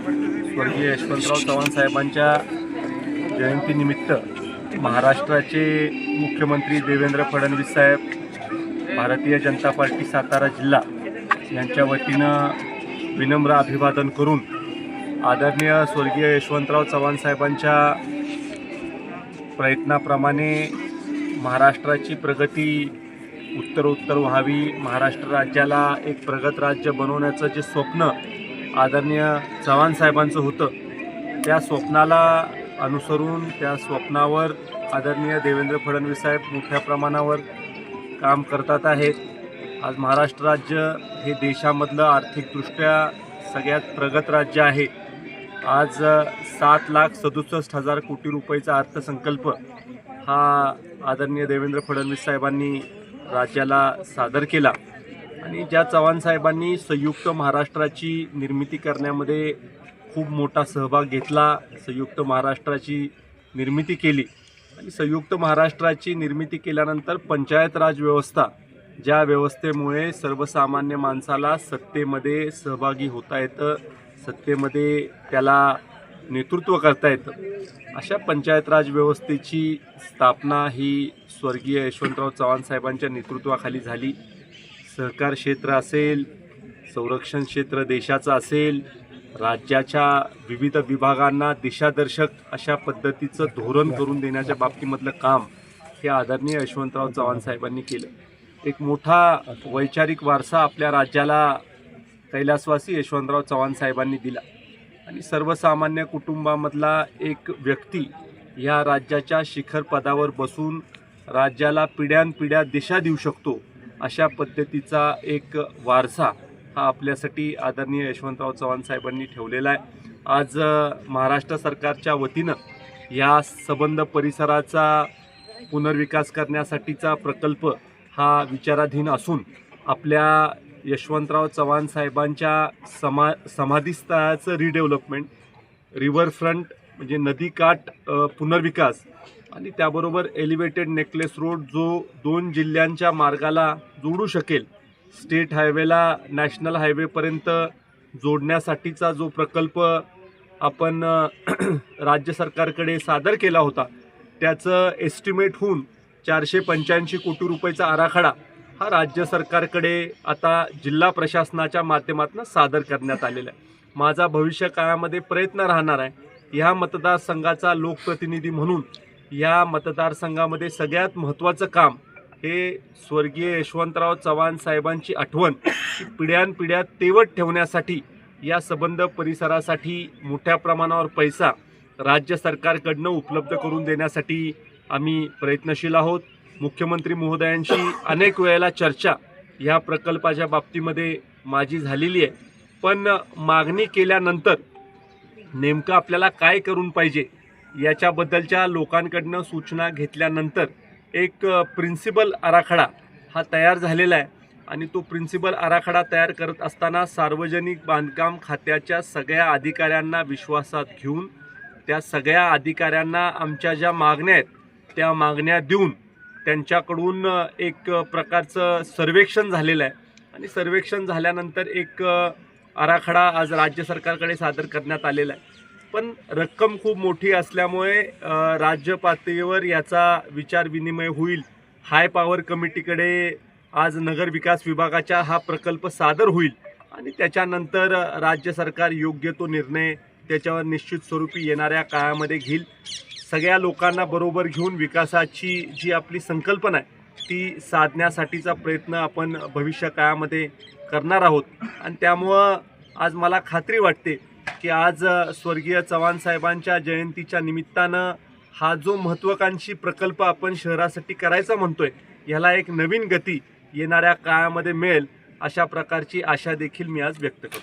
स्वर्गीय यशवंतराव चव्हाण साहेबांच्या जयंतीनिमित्त महाराष्ट्राचे मुख्यमंत्री देवेंद्र फडणवीस साहेब, भारतीय जनता पार्टी सातारा जिल्हा यांच्या वतीनं विनम्र अभिवादन करून आदरणीय स्वर्गीय यशवंतराव चव्हाण साहेबांच्या प्रयत्नाप्रमाणे महाराष्ट्राची प्रगती उत्तरोत्तर व्हावी, महाराष्ट्र राज्याला एक प्रगत राज्य बनवण्याचं जे स्वप्न आदरणीय चव्हाण साहेबांचं होतं, त्या स्वप्नाला अनुसरून त्या स्वप्नावर आदरणीय देवेंद्र फडणवीस साहेब मोठ्या प्रमाणावर काम करतात आहेत. आज महाराष्ट्र राज्य हे देशामधलं आर्थिकदृष्ट्या सगळ्यात प्रगत राज्य आहे. आज 7,67,000 कोटी रुपयाचा अर्थसंकल्प हा आदरणीय देवेंद्र फडणवीस साहेबांनी राज्याला सादर केला आणि ज्या चव्हाण साहेबांनी संयुक्त महाराष्ट्राची निर्मिती करण्यामध्ये खूप मोठा सहभाग घेतला, संयुक्त महाराष्ट्राची निर्मिती केली आणि संयुक्त महाराष्ट्राची निर्मिती केल्यानंतर पंचायत राज व्यवस्था, ज्या व्यवस्थेमुळे सर्वसामान्य माणसाला सत्तेमध्ये सहभागी होता येतं, सत्तेमध्ये त्याला नेतृत्व करता येतं, अशा पंचायत राज व्यवस्थेची स्थापना ही स्वर्गीय यशवंतराव चव्हाण साहेबांच्या नेतृत्वाखाली झाली. सहकार क्षेत्र असेल, संरक्षण क्षेत्र देशाचं असेल, राज्याच्या विविध विभागांना दिशादर्शक अशा पद्धतीचं धोरण करून देण्याच्या बाबतीमधलं काम हे आदरणीय यशवंतराव चव्हाण साहेबांनी केलं. एक मोठा वैचारिक वारसा आपल्या राज्याला कैलासवासी यशवंतराव चव्हाण साहेबांनी दिला आणि सर्वसामान्य कुटुंबामधला एक व्यक्ती ह्या राज्याच्या शिखर पदावर बसून राज्याला पिढ्यानपिढ्या दिशा देऊ शकतो, अशा पद्धतीचा एक वारसा हा आपल्यासाठी आदरणीय यशवंतराव चव्हाण साहेबांनी ठेवलेला आहे. आज महाराष्ट्र सरकारच्या वतीनं या सबंध परिसराचा पुनर्विकास करण्यासाठीचा प्रकल्प हा विचाराधीन असून आपल्या यशवंतराव चव्हाण साहेबांच्या समाधीस्थळाचं रिडेव्हलपमेंट, रिव्हरफ्रंट म्हणजे नदीकाठ पुनर्विकास आणि त्याबरोबर एलिव्हेटेड नेकलेस रोड जो 2 जिल्ह्यांच्या मार्गाला जोडू शकेल, स्टेट हायवेला नॅशनल हायवेपर्यंत जोडण्यासाठीचा जो प्रकल्प आपण राज्य सरकारकडे सादर केला होता, त्याचं एस्टिमेट होऊन 485 कोटी रुपयाचा आराखडा हा राज्य सरकारकडे आता जिल्हा प्रशासनाच्या माध्यमातून सादर करण्यात आलेला आहे. माझा भविष्य काळामध्ये प्रयत्न राहणार आहे, ह्या मतदारसंघाचा लोकप्रतिनिधी म्हणून या मतदारसंघामध्ये सगळ्यात महत्त्वाचं काम हे स्वर्गीय यशवंतराव चव्हाण साहेबांची आठवण पिढ्यानपिढ्या तेवत ठेवण्यासाठी, या सबंध परिसरासाठी मोठ्या प्रमाणावर पैसा राज्य सरकारकडनं उपलब्ध करून देण्यासाठी आम्ही प्रयत्नशील आहोत. मुख्यमंत्री महोदयांशी अनेक वेळेला चर्चा ह्या प्रकल्पाच्या बाबतीमध्ये माझी झालेली आहे, पण मागणी केल्यानंतर नेमकं आपल्याला काय करून पाहिजे याच्याबद्दलच्या लोकांकडनं सूचना घेतल्यानंतर एक प्रिन्सिपल आराखडा हा तयार झालेला आहे आणि तो प्रिन्सिपल आराखडा तयार करत असताना सार्वजनिक बांधकाम खात्याच्या सगळ्या अधिकाऱ्यांना विश्वासात घेऊन त्या सगळ्या अधिकाऱ्यांना आमच्या ज्या मागण्या आहेत त्या मागण्या देऊन त्यांच्याकडून एक प्रकारचं सर्वेक्षण झालेलं आहे आणि सर्वेक्षण झाल्यानंतर एक आराखडा आज राज्य सरकारकडे सादर करण्यात आलेला आहे. पण रक्कम खूप मोठी असल्यामुळे राज्य पातळीवर याचा विचारविनिमय होईल. हाय पॉवर कमिटीकडे आज नगर विकास विभागाचा हा प्रकल्प सादर होईल आणि त्याच्यानंतर राज्य सरकार योग्य तो निर्णय त्याच्यावर निश्चित स्वरूपी येणाऱ्या काळामध्ये घेईल. सगळ्या लोकांना बरोबर घेऊन विकासाची जी आपली संकल्पना आहे ती साधण्यासाठीचा प्रयत्न आपण भविष्य काळामध्ये करणार आहोत आणि त्यामुळं आज मला खात्री वाटते की आज स्वर्गीय चव्हाण साहेबांच्या जयंतीच्या निमित्तानं हा जो महत्त्वाकांक्षी प्रकल्प आपण शहरासाठी करायचा म्हणतोय, ह्याला एक नवीन गती येणाऱ्या काळामध्ये मिळेल, अशा प्रकारची आशा देखील मी आज व्यक्त करतो.